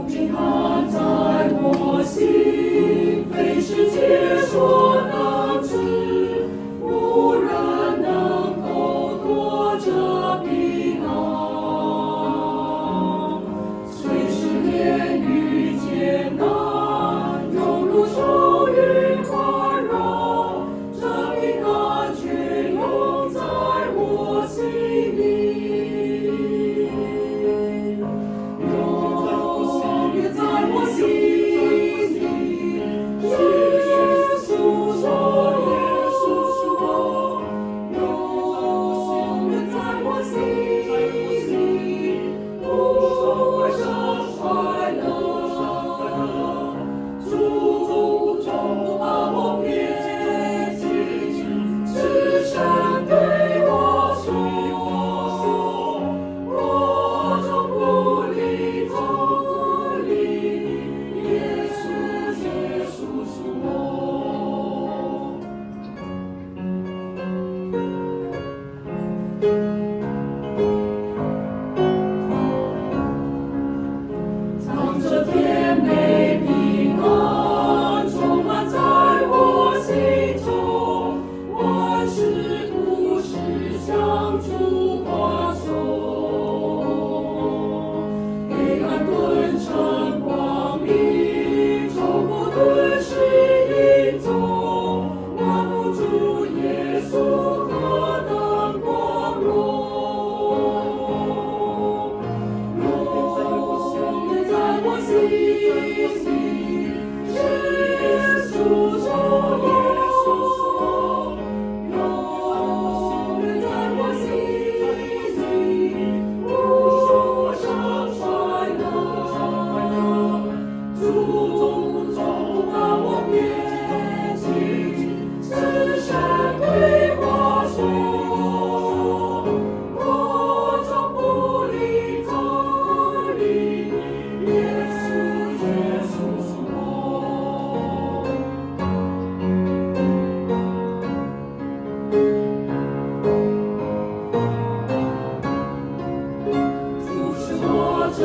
平安在我心，非世界所能知，无人能够夺这平安。虽是炼狱艰难，犹如愁云环绕，这平安却永在我心里。藏着甜美平安，充满在我心中，万事故事相助欢送，黑暗顿成光明，仇苦顿失影踪，万福主耶稣何等光荣！我心里是耶稣说，耶稣说，永远在我心里，无上快乐，主总把我撇弃，慈善对我说，我从不离走离。耶稣是我，主是我这